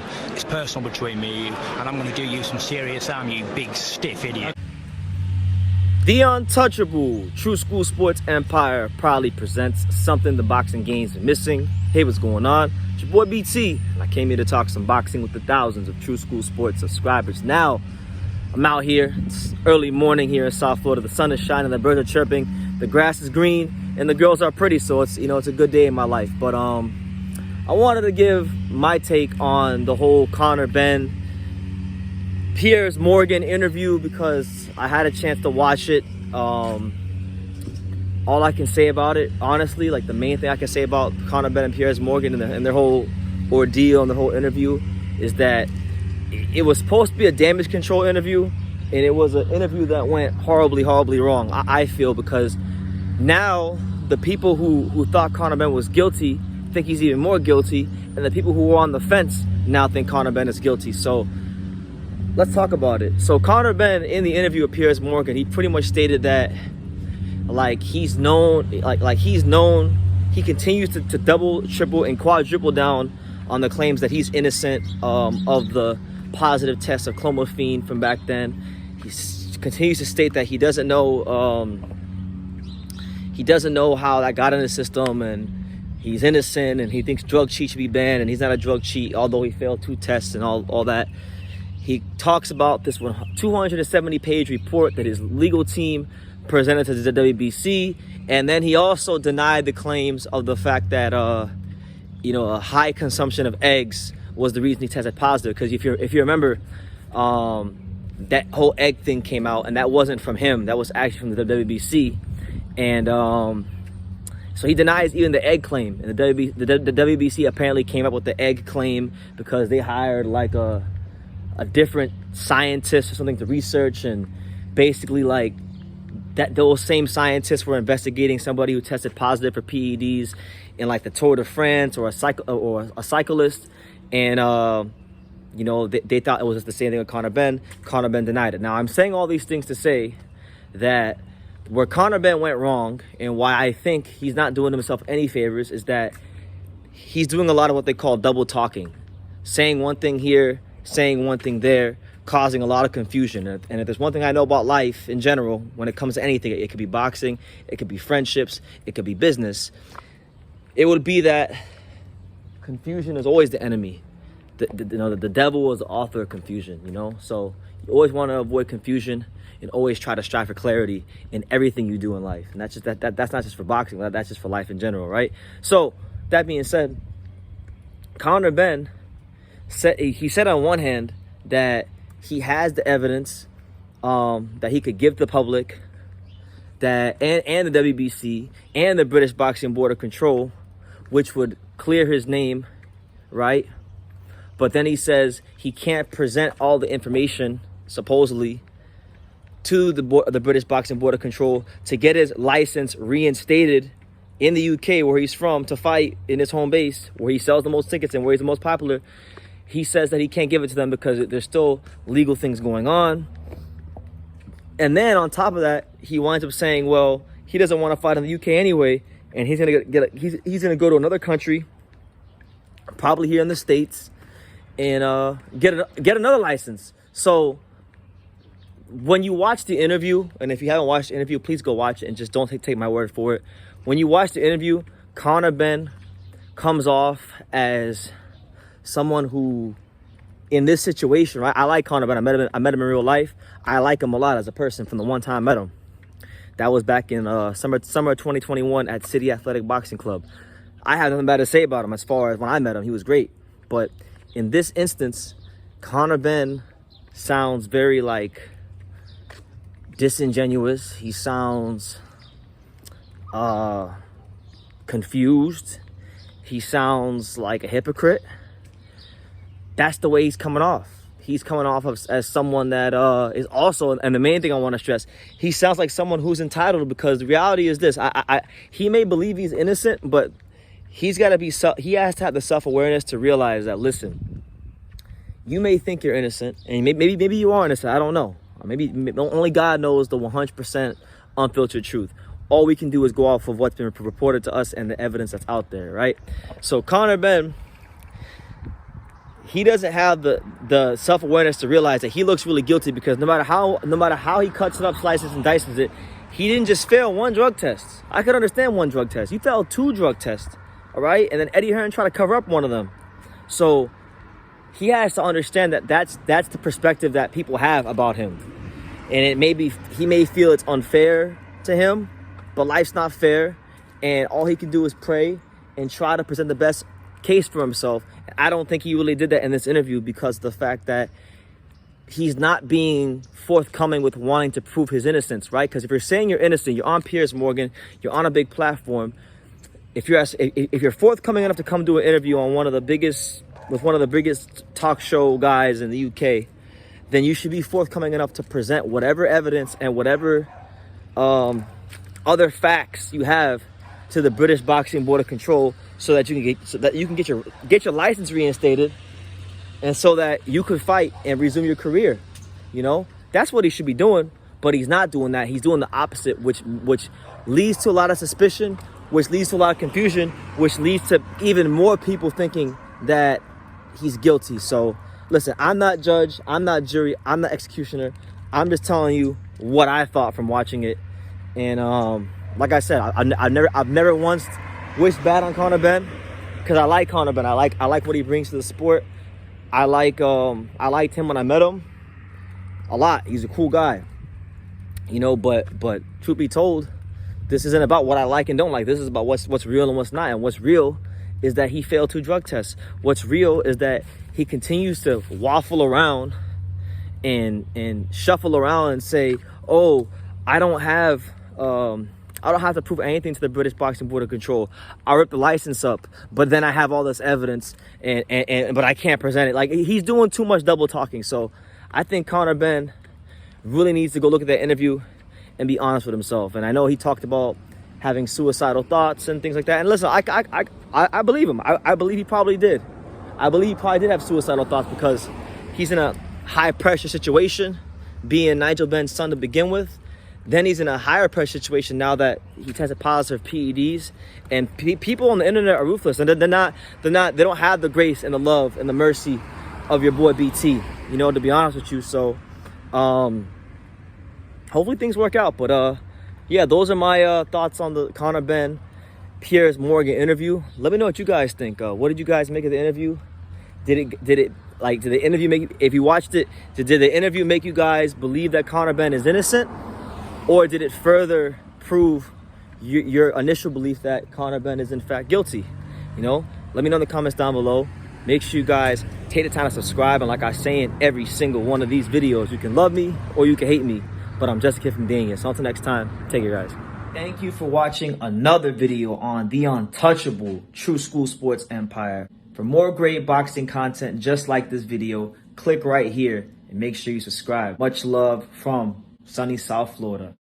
personal. It's personal between me and you, and I'm going to do you some serious harm, you big stiff idiot. The untouchable True School Sports Empire proudly presents something the boxing game's been missing. Hey, what's going on? It's your boy BT, and I came here to talk some boxing with the thousands of True School Sports subscribers. Now, I'm out here. It's early morning here in South Florida. The sun is shining, the birds are chirping, the grass is green, and the girls are pretty. So it's a good day in my life. But I wanted to give my take on the whole Conor Benn, Piers Morgan interview because I had a chance to watch it. All I can say about it, honestly, like the main thing I can say about Conor Benn and Piers Morgan and their whole ordeal and the whole interview is that it was supposed to be a damage control interview, and it was an interview that went horribly wrong, I feel, because now the people who thought Conor Benn was guilty think he's even more guilty, and the people who were on the fence now think Conor Benn is guilty. So let's talk about it. So Conor Benn, in the interview with Piers Morgan, he pretty much stated that he continues to double, triple, and quadruple down on the claims that he's innocent of the positive test of clomiphene from back then. He continues to state that he doesn't know how that got in the system, and he's innocent, and he thinks drug cheat should be banned, and he's not a drug cheat, although he failed 2 tests and all that. He talks about this 270-page report that his legal team presented to the WBC, and then he also denied the claims of the fact that a high consumption of eggs was the reason he tested positive. Because if you remember, that whole egg thing came out, and that wasn't from him. That was actually from the WBC, and so he denies even the egg claim. And the WBC apparently came up with the egg claim because they hired like a different scientist or something to research, and basically those same scientists were investigating somebody who tested positive for PEDs in like the Tour de France or a cyclist, and they thought it was just the same thing with Conor Benn. Conor Benn denied it. Now I'm saying all these things to say that where Conor Benn went wrong, and why I think he's not doing himself any favors, is that he's doing a lot of what they call double talking, saying one thing here, saying one thing there, causing a lot of confusion. And if there's one thing I know about life in general, when it comes to anything, it could be boxing, it could be friendships, it could be business, it would be that confusion is always the enemy. The devil is the author of confusion, So you always want to avoid confusion and always try to strive for clarity in everything you do in life. And that's not just for boxing, that's just for life in general, right? So that being said, Conor Benn said on one hand that he has the evidence that he could give the public, that and the WBC and the British Boxing Board of Control, which would clear his name, right? But then he says he can't present all the information, supposedly, to the British Boxing Board of Control to get his license reinstated in the UK, where he's from, to fight in his home base, where he sells the most tickets and where he's the most popular. He says that he can't give it to them because there's still legal things going on. And then on top of that, he winds up saying, well, he doesn't want to fight in the UK anyway, and he's gonna he's gonna go to another country, probably here in the States, and get another license. So when you watch the interview, and if you haven't watched the interview, please go watch it and just don't take my word for it. When you watch the interview, Conor Benn comes off as someone who, in this situation, right? I like Conor Benn. I met him in real life. I like him a lot as a person from the one time I met him. That was back in summer of 2021 at City Athletic Boxing Club. I have nothing bad to say about him as far as when I met him. He was great. But in this instance, Conor Benn sounds very disingenuous. He sounds confused. He sounds like a hypocrite. That's the way he's coming off. He's coming off as someone that is also, and the main thing I want to stress, he sounds like someone who's entitled, because the reality is this: he may believe he's innocent, but he has to have the self-awareness to realize that, listen, you may think you're innocent, and maybe you are innocent. I don't know. Maybe only God knows the 100% unfiltered truth. All we can do is go off of what's been reported to us and the evidence that's out there, right? So Conor Benn, he doesn't have the self-awareness to realize that he looks really guilty, because no matter how he cuts it up, slices and dices it, he didn't just fail one drug test. I could understand one drug test. He failed 2 drug tests, all right? And then Eddie Hearn tried to cover up one of them. So he has to understand that that's the perspective that people have about him. And he may feel it's unfair to him, but life's not fair. And all he can do is pray and try to present the best case for himself. I don't think he really did that in this interview, because of the fact that he's not being forthcoming with wanting to prove his innocence, right? Because if you're saying you're innocent, you're on Piers Morgan, you're on a big platform. If you're forthcoming enough to come do an interview on one of the biggest talk show guys in the UK, then you should be forthcoming enough to present whatever evidence and whatever other facts you have to the British Boxing Board of Control, so that you can get your license reinstated, and so that you could fight and resume your career. You know, that's what he should be doing, but he's not doing that. He's doing the opposite, which leads to a lot of suspicion, which leads to a lot of confusion, which leads to even more people thinking that he's guilty. So listen, I'm not judge, I'm not jury, I'm not executioner. I'm just telling you what I thought from watching it. And like I said, I've never once wished bad on Conor Benn, because I like Conor Benn. I like what he brings to the sport. I liked him when I met him a lot. He's a cool guy, you know. But truth be told, this isn't about what I like and don't like. This is about what's real and what's not. And what's real is that he failed 2 drug tests. What's real is that he continues to waffle around and shuffle around and say, "Oh, I don't have to prove anything to the British Boxing Board of Control. I ripped the license up, but then I have all this evidence, but I can't present it." Like, he's doing too much double talking. So I think Conor Benn really needs to go look at that interview and be honest with himself. And I know he talked about having suicidal thoughts and things like that. And listen, I believe him. I believe he probably did. I believe he probably did have suicidal thoughts, because he's in a high pressure situation, being Nigel Benn's son to begin with. Then he's in a higher pressure situation now that he tested positive PEDs, and people on the internet are ruthless, and they don't have the grace and the love and the mercy of your boy BT, you know, to be honest with you. So hopefully things work out. But yeah, those are my thoughts on the Conor Benn Piers Morgan interview. Let me know what you guys think. What did you guys make of the interview? Did the interview make, if you watched it, did the interview make you guys believe that Conor Benn is innocent? Or did it further prove your initial belief that Conor Benn is in fact guilty? You know, let me know in the comments down below. Make sure you guys take the time to subscribe. And like I say in every single one of these videos, you can love me or you can hate me, but I'm just a kid from Daniel. So until next time, take care, guys. Thank you for watching another video on the untouchable True School Sports Empire. For more great boxing content just like this video, click right here and make sure you subscribe. Much love from sunny South Florida.